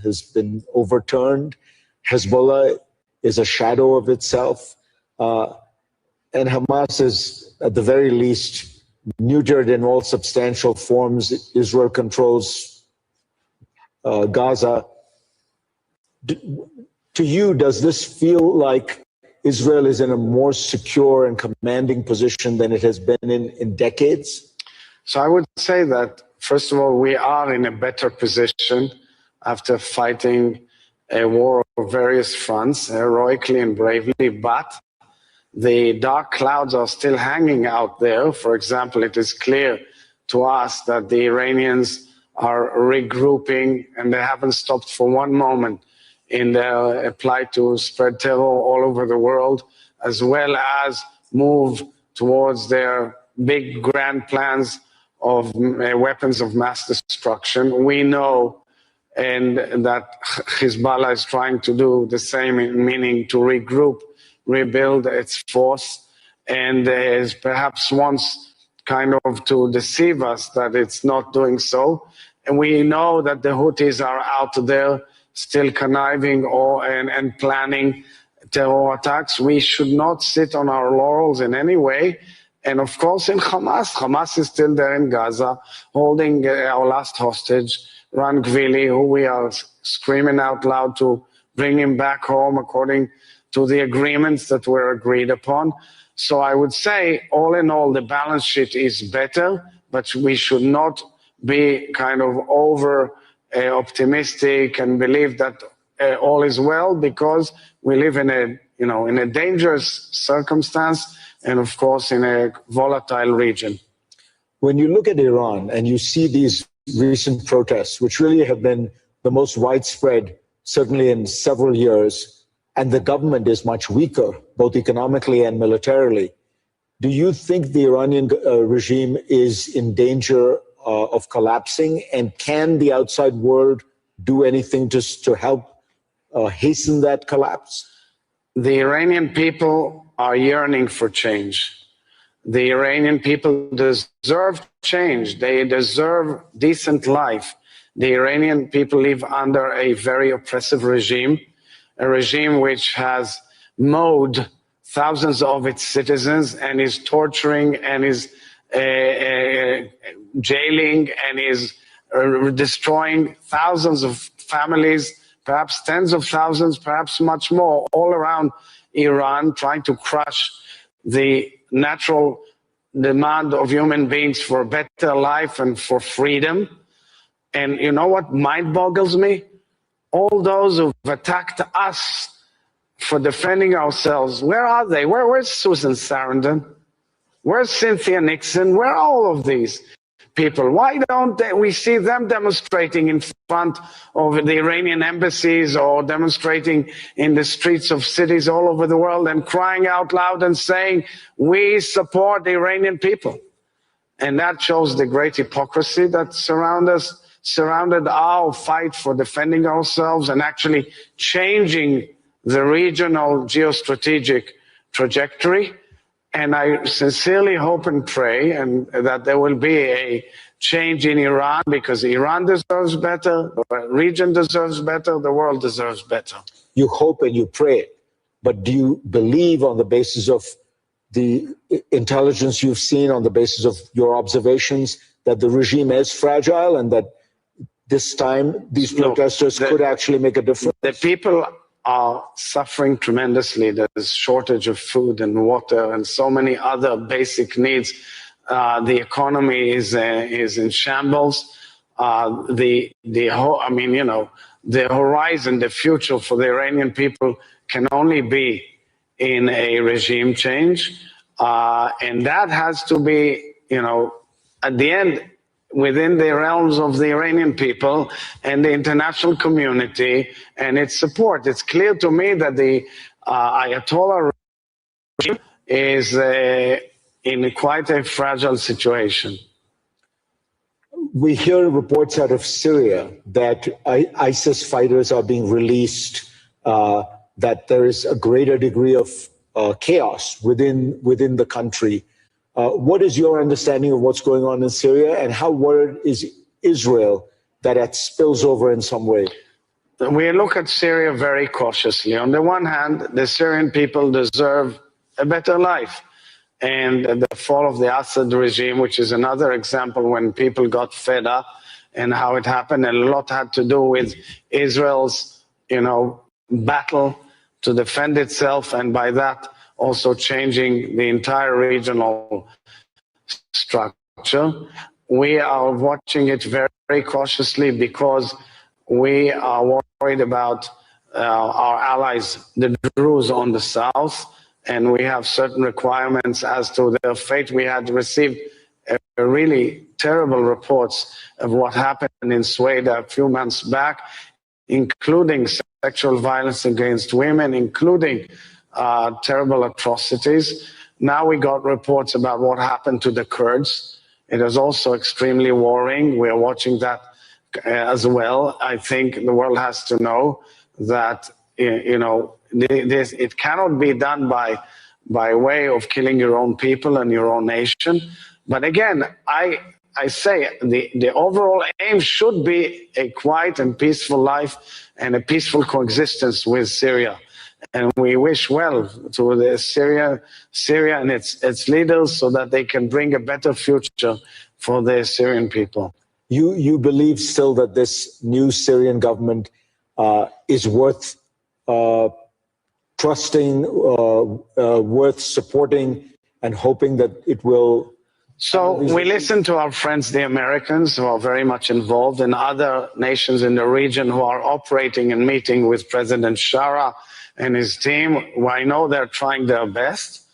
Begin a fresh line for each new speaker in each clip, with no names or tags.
has been overturned. Hezbollah is a shadow of itself. And Hamas is, at the very least, neutered in all substantial forms. Israel controls Gaza. To you, does this feel like Israel is in a more secure and commanding position than it has been in decades?
So I would say that, first of all, we are in a better position after fighting a war of various fronts, heroically and bravely, but the dark clouds are still hanging out there. For example, it is clear to us that the Iranians are regrouping, and they haven't stopped for one moment in their apply to spread terror all over the world, as well as move towards their big grand plans of weapons of mass destruction. We know and that Hezbollah is trying to do the same, meaning to regroup, rebuild its force, and is perhaps wants kind of to deceive us that it's not doing so. And we know that the Houthis are out there still conniving and planning terror attacks. We should not sit on our laurels in any way. And of course in Hamas is still there in Gaza, holding our last hostage, Ran Gvili, who we are screaming out loud to bring him back home according to the agreements that were agreed upon. So I would say, all in all, the balance sheet is better, but we should not be kind of over optimistic and believe that all is well, because we live in a dangerous circumstance and, of course, in a volatile region.
When you look at Iran and you see these recent protests, which really have been the most widespread, certainly in several years, and the government is much weaker, both economically and militarily, do you think the Iranian regime is in danger of collapsing? And can the outside world do anything to help hasten that collapse?
The Iranian people are yearning for change. The Iranian people deserve change. They deserve decent life. The Iranian people live under a very oppressive regime, a regime which has mowed thousands of its citizens and is torturing and is jailing and is destroying thousands of families, perhaps tens of thousands, perhaps much more, all around Iran, trying to crush the natural demand of human beings for a better life and for freedom. And you know what mind boggles me? All those who've attacked us for defending ourselves, where are they? Where's Susan Sarandon? Where's Cynthia Nixon? Where are all of these people? Why don't we see them demonstrating in front of the Iranian embassies or demonstrating in the streets of cities all over the world and crying out loud and saying, we support the Iranian people? And that shows the great hypocrisy that surrounded our fight for defending ourselves and actually changing the regional geostrategic trajectory. And I sincerely hope and pray that there will be a change in Iran, because Iran deserves better, the region deserves better, the world deserves better.
You hope and you pray, but do you believe, on the basis of the intelligence you've seen, on the basis of your observations, that the regime is fragile and that this time these protesters could actually make a difference?
The people are suffering tremendously. There's shortage of food and water and so many other basic needs. The economy is in shambles. The horizon, the future for the Iranian people can only be in a regime change, and that has to be, at the end, within the realms of the Iranian people and the international community and its support. It's clear to me that the Ayatollah regime is in quite a fragile situation.
We hear reports out of Syria that ISIS fighters are being released, that there is a greater degree of chaos within the country. What is your understanding of what's going on in Syria, and how worried is Israel that it spills over in some way?
we look at Syria very cautiously. On the one hand, the Syrian people deserve a better life. And the fall of the Assad regime, which is another example when people got fed up and how it happened, and a lot had to do with Israel's, battle to defend itself, and by that also changing the entire regional structure. We are watching it very, very cautiously because we are worried about our allies, the Druze on the south, and we have certain requirements as to their fate. We had received really terrible reports of what happened in Sweden a few months back, including sexual violence against women, including terrible atrocities. Now we got reports about what happened to the Kurds. It is also extremely worrying. We are watching that as well. I think the world has to know that, it cannot be done by way of killing your own people and your own nation. But again, I say the overall aim should be a quiet and peaceful life and a peaceful coexistence with Syria. And we wish well to Syria and its leaders so that they can bring a better future for the Syrian people.
You believe still that this new Syrian government is worth trusting, worth supporting, and hoping that it will...
So we listen to our friends, the Americans, who are very much involved, and other nations in the region who are operating and meeting with President Shara and his team. I know they're trying their best.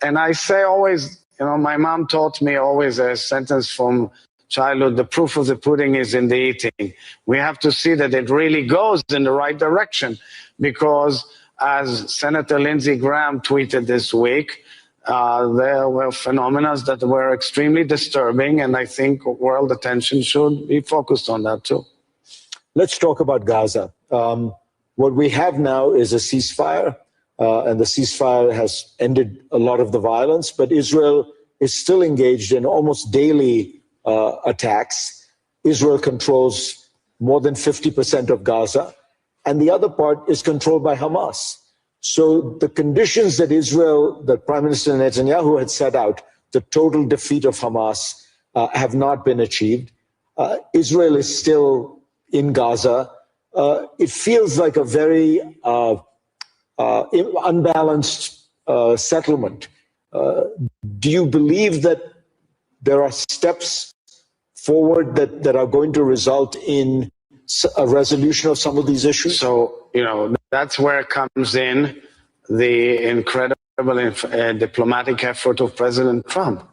And I say always, my mom taught me always a sentence from childhood: the proof of the pudding is in the eating. We have to see that it really goes in the right direction, because as Senator Lindsey Graham tweeted this week, there were phenomena that were extremely disturbing, and I think world attention should be focused on that too.
Let's talk about Gaza. What we have now is a ceasefire, and the ceasefire has ended a lot of the violence, but Israel is still engaged in almost daily attacks. Israel controls more than 50% of Gaza, and the other part is controlled by Hamas. So the conditions that Prime Minister Netanyahu had set out, the total defeat of Hamas, have not been achieved. Israel is still in Gaza. It feels like a very unbalanced settlement. Do you believe that there are steps forward that are going to result in a resolution of some of these issues?
So, that's where comes in the incredible diplomatic effort of President Trump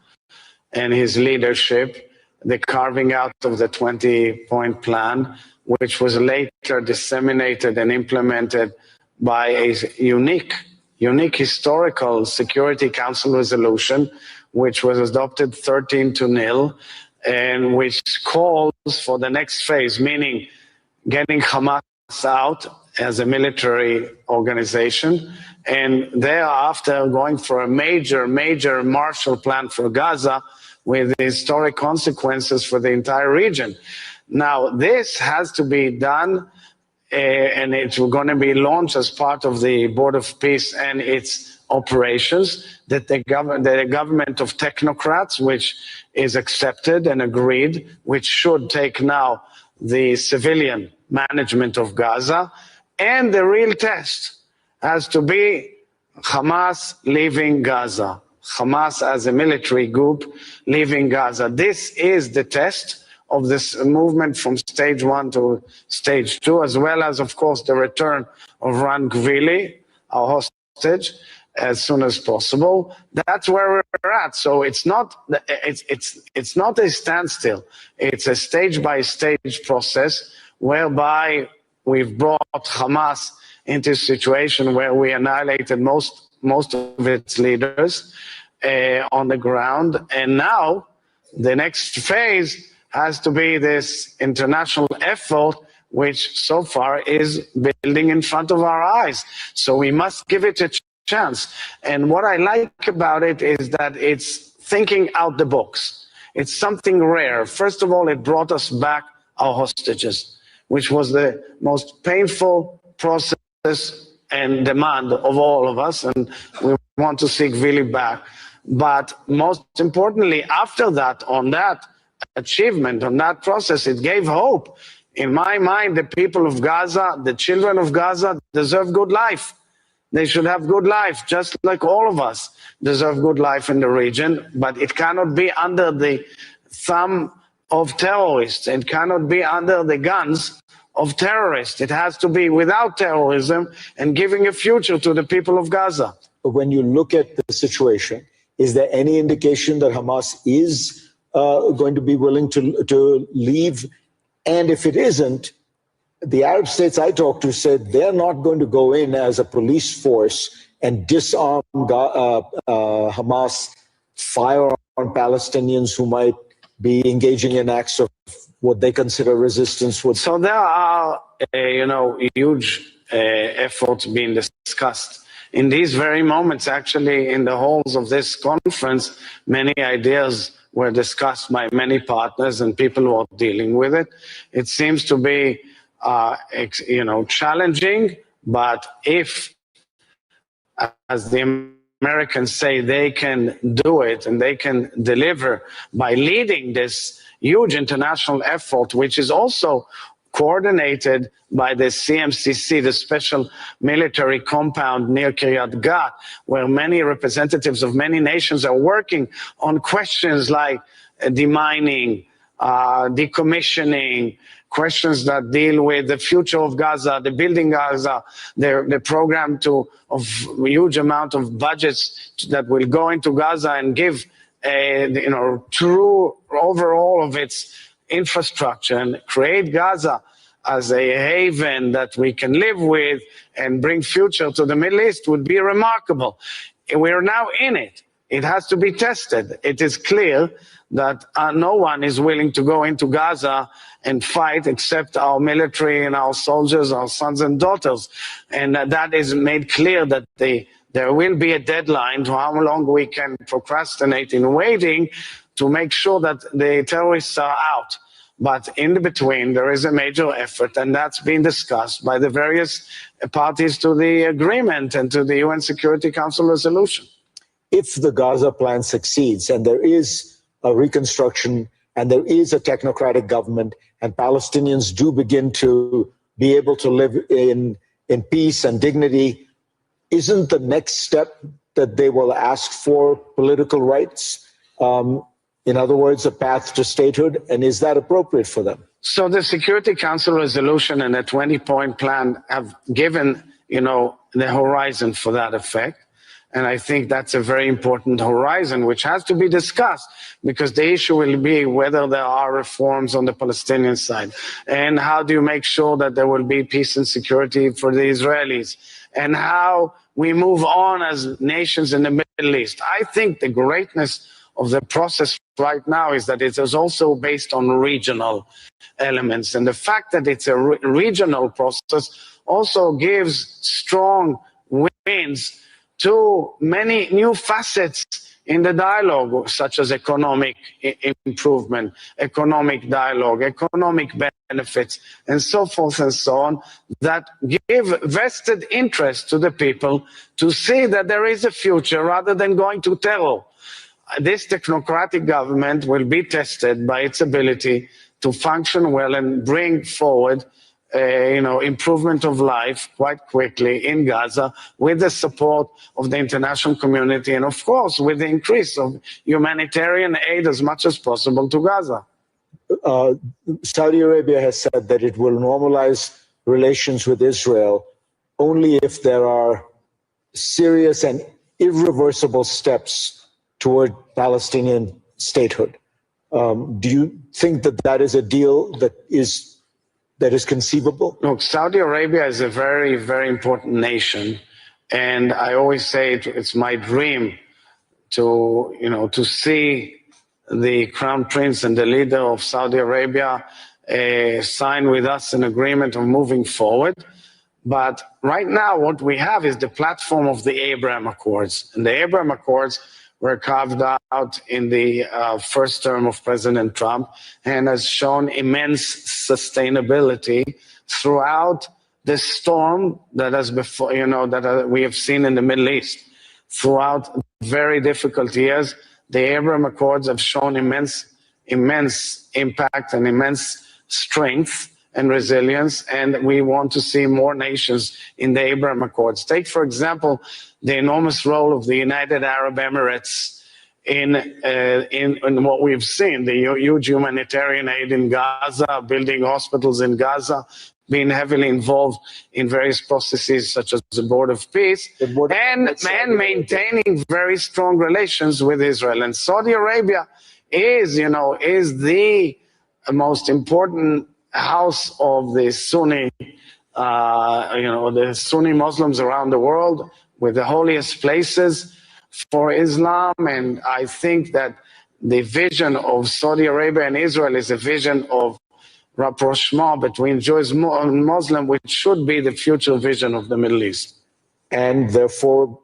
and his leadership, the carving out of the 20-point plan, which was later disseminated and implemented by a unique historical Security Council resolution, which was adopted 13-0, and which calls for the next phase, meaning getting Hamas out as a military organization, and thereafter going for a major Marshall Plan for Gaza with historic consequences for the entire region. Now, this has to be done, and it's going to be launched as part of the Board of Peace and its operations, that the government of technocrats, which is accepted and agreed, which should take now the civilian management of Gaza. And the real test has to be Hamas leaving Gaza. Hamas as a military group leaving Gaza. This is the test of this movement from stage 1 to stage 2, as well as, of course, the return of Ran Gvili, our hostage, as soon as possible. That's where we're at. So it's not a standstill. It's a stage-by-stage process whereby we've brought Hamas into a situation where we annihilated most of its leaders on the ground. And now the next phase has to be this international effort, which so far is building in front of our eyes. So we must give it a chance. And what I like about it is that it's thinking out the box. It's something rare. First of all, it brought us back our hostages. which was the most painful process and demand of all of us, and we want to seek really back. But most importantly, after that, on that achievement, on that process, it gave hope. In my mind, the people of Gaza, the children of Gaza, deserve good life. They should have good life, just like all of us deserve good life in the region, but it cannot be under the thumb of terrorists. It cannot be under the guns of terrorists. It has to be without terrorism and giving a future to the people of Gaza.
When you look at the situation, is there any indication that Hamas is going to be willing to leave? And if it isn't, the Arab states I talked to said they're not going to go in as a police force and disarm Hamas, fire on Palestinians who might be engaging in acts of what they consider resistance.
So there are, huge efforts being discussed. In these very moments, actually, in the halls of this conference, many ideas were discussed by many partners and people who are dealing with it. It seems to be, challenging, but if, as the Americans say, they can do it and they can deliver by leading this huge international effort, which is also coordinated by the CMCC, the special military compound near Kiryat Gat, where many representatives of many nations are working on questions like demining, decommissioning, questions that deal with the future of Gaza, the building Gaza, the program of huge amount of budgets that will go into Gaza and give true overall of its infrastructure and create Gaza as a haven that we can live with and bring future to the Middle East would be remarkable. We are now in it. It has to be tested. It is clear that no one is willing to go into Gaza and fight except our military and our soldiers, our sons and daughters. And that is made clear that there will be a deadline to how long we can procrastinate in waiting to make sure that the terrorists are out. But in between, there is a major effort, and that's being discussed by the various parties to the agreement and to the UN Security Council resolution.
If the Gaza plan succeeds and there is a reconstruction and there is a technocratic government and Palestinians do begin to be able to live in peace and dignity, isn't the next step that they will ask for political rights? In other words, a path to statehood, and is that appropriate for them?
So the Security Council resolution and the 20-point plan have given, the horizon for that effect. And I think that's a very important horizon, which has to be discussed, because the issue will be whether there are reforms on the Palestinian side, and how do you make sure that there will be peace and security for the Israelis, and how we move on as nations in the Middle East. I think the greatness of the process right now is that it is also based on regional elements. And the fact that it's a regional process also gives strong winds to many new facets in the dialogue, such as economic improvement, economic dialogue, economic benefits, and so forth and so on, that give vested interest to the people to see that there is a future rather than going to terror. This technocratic government will be tested by its ability to function well and bring forward improvement of life quite quickly in Gaza, with the support of the international community and, of course, with the increase of humanitarian aid as much as possible to Gaza.
Saudi Arabia has said that it will normalize relations with Israel only if there are serious and irreversible steps toward Palestinian statehood. Do you think that that is a deal that is conceivable?
Look, Saudi Arabia is a very, very important nation. And I always say it's my dream to see the Crown Prince and the leader of Saudi Arabia sign with us an agreement of moving forward. But right now, what we have is the platform of the Abraham Accords. And the Abraham Accords were carved out in the first term of President Trump and has shown immense sustainability throughout the storm that has before, we have seen in the Middle East. Throughout very difficult years, the Abraham Accords have shown immense impact and immense strength and resilience, and we want to see more nations in the Abraham Accords. Take, for example, the enormous role of the United Arab Emirates in what we've seen, the huge humanitarian aid in Gaza, building hospitals in Gaza, being heavily involved in various processes such as the Board of Peace, and maintaining very strong relations with Israel. And Saudi Arabia is the most important house of the Sunni, the Sunni Muslims around the world, with the holiest places for Islam. And I think that the vision of Saudi Arabia and Israel is a vision of rapprochement between Jews and Muslim, which should be the future vision of the Middle East.
And therefore,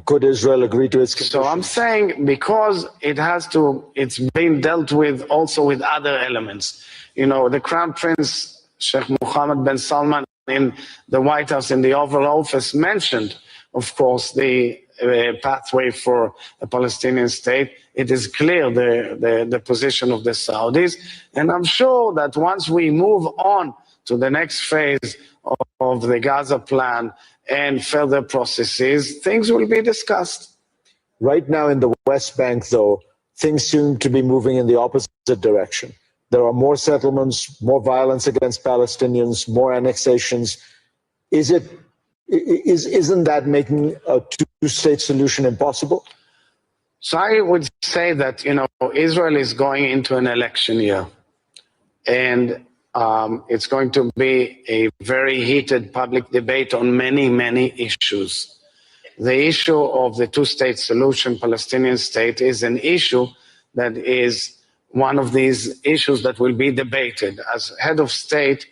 could Israel agree to its conditions?
So I'm saying because it's being dealt with also with other elements. The Crown Prince, Sheikh Mohammed bin Salman, in the White House, in the Oval Office, mentioned, of course, the pathway for a Palestinian state. It is clear the position of the Saudis. And I'm sure that once we move on to the next phase of the Gaza plan and further processes, things will be discussed.
Right now in the West Bank, though, things seem to be moving in the opposite direction. There are more settlements, more violence against Palestinians, more annexations. Isn't that making a two-state solution impossible?
So I would say that, Israel is going into an election year, and it's going to be a very heated public debate on many, many issues. The issue of the two-state solution, Palestinian state, is an issue that is one of these issues that will be debated. As head of state,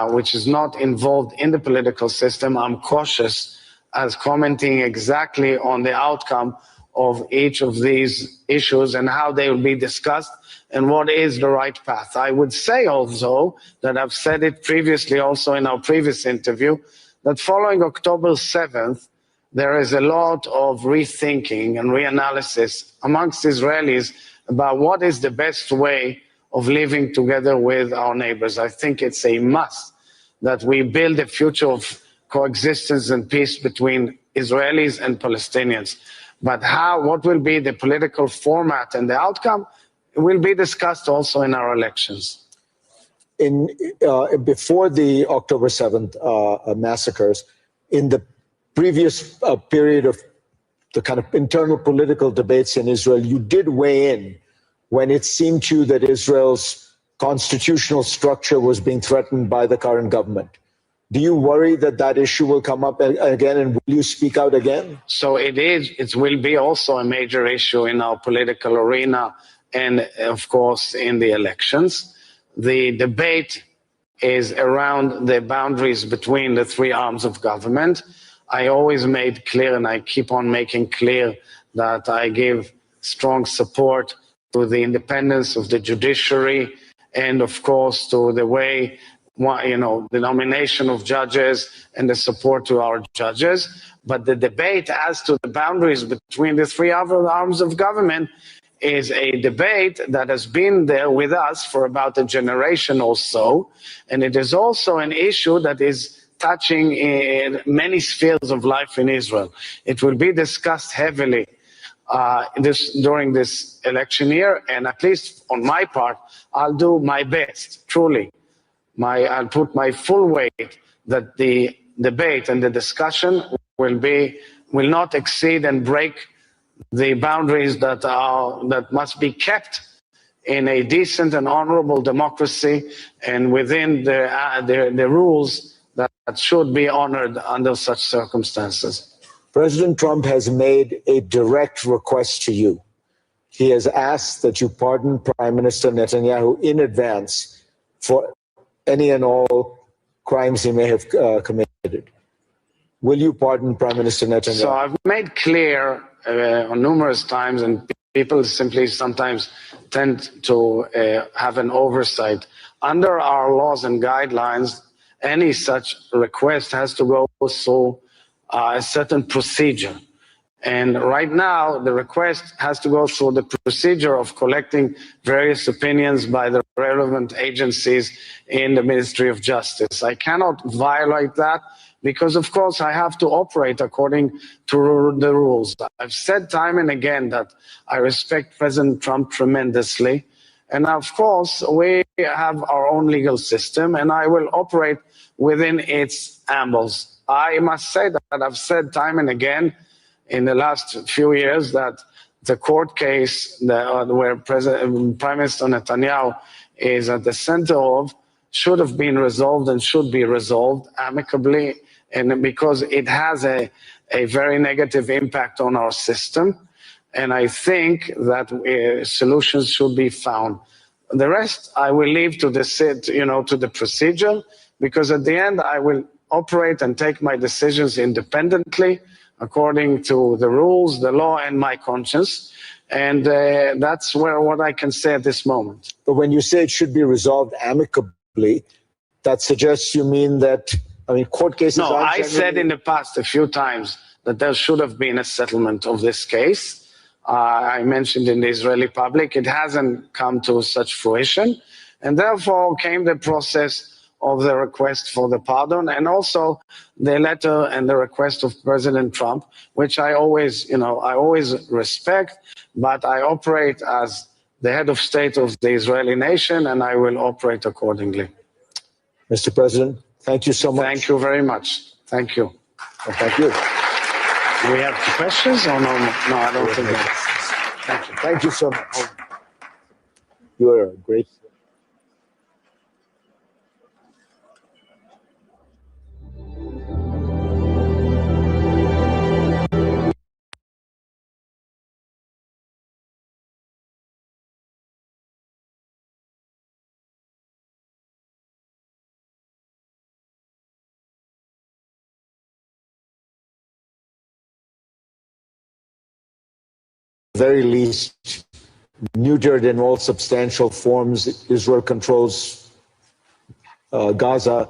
which is not involved in the political system, I'm cautious as commenting exactly on the outcome of each of these issues and how they will be discussed and what is the right path. I would say also that I've said it previously also in our previous interview, that following October 7th, there is a lot of rethinking and reanalysis amongst Israelis about what is the best way of living together with our neighbors. I think it's a must that we build a future of coexistence and peace between Israelis and Palestinians. But what will be the political format and the outcome will be discussed also in our elections.
Before the October 7th massacres, in the previous period of the kind of internal political debates in Israel, you did weigh in when it seemed to you that Israel's constitutional structure was being threatened by the current government. Do you worry that that issue will come up again, and will you speak out again?
So it will be also a major issue in our political arena and, of course, in the elections. The debate is around the boundaries between the three arms of government. I always made clear, and I keep on making clear, that I give strong support to the independence of the judiciary and, of course, to the way, the nomination of judges and the support to our judges. But the debate as to the boundaries between the three other arms of government is a debate that has been there with us for about a generation or so. And it is also an issue that is touching in many spheres of life in Israel. It will be discussed heavily during this election year, and at least on my part, I'll do my best, truly. I'll put my full weight that the debate and the discussion will not exceed and break the boundaries that must be kept in a decent and honorable democracy and within the rules that should be honored under such circumstances.
President Trump has made a direct request to you. He has asked that you pardon Prime Minister Netanyahu in advance for any and all crimes he may have committed. Will you pardon Prime Minister Netanyahu?
So I've made clear on numerous times, and people simply sometimes tend to have an oversight. Under our laws and guidelines, any such request has to go through a certain procedure. And right now, the request has to go through the procedure of collecting various opinions by the relevant agencies in the Ministry of Justice. I cannot violate that because, of course, I have to operate according to the rules. I've said time and again that I respect President Trump tremendously. And of course, we have our own legal system, and I will operate within its ambles. I must say that I've said time and again in the last few years that the court case where Prime Minister Netanyahu is at the center of should have been resolved and should be resolved amicably, and because it has a very negative impact on our system. And I think that solutions should be found. The rest I will leave to the procedure, because at the end I will operate and take my decisions independently according to the rules, the law, and my conscience. And that's what I can say at this moment.
But when you say it should be resolved amicably, that suggests you mean that, court cases...
No, I said in the past a few times that there should have been a settlement of this case. I mentioned in the Israeli public, it hasn't come to such fruition. And therefore came the process of the request for the pardon, and also the letter and the request of President Trump, which I always respect, but I operate as the head of state of the Israeli nation, and I will operate accordingly.
Mr. President, thank you so much.
Thank you very much. Thank you.
Well, thank you.
Do we have questions or no? No, I don't think that. Thank you.
Thank you so much. You are a great... very least, neutered in all substantial forms. Israel controls Gaza.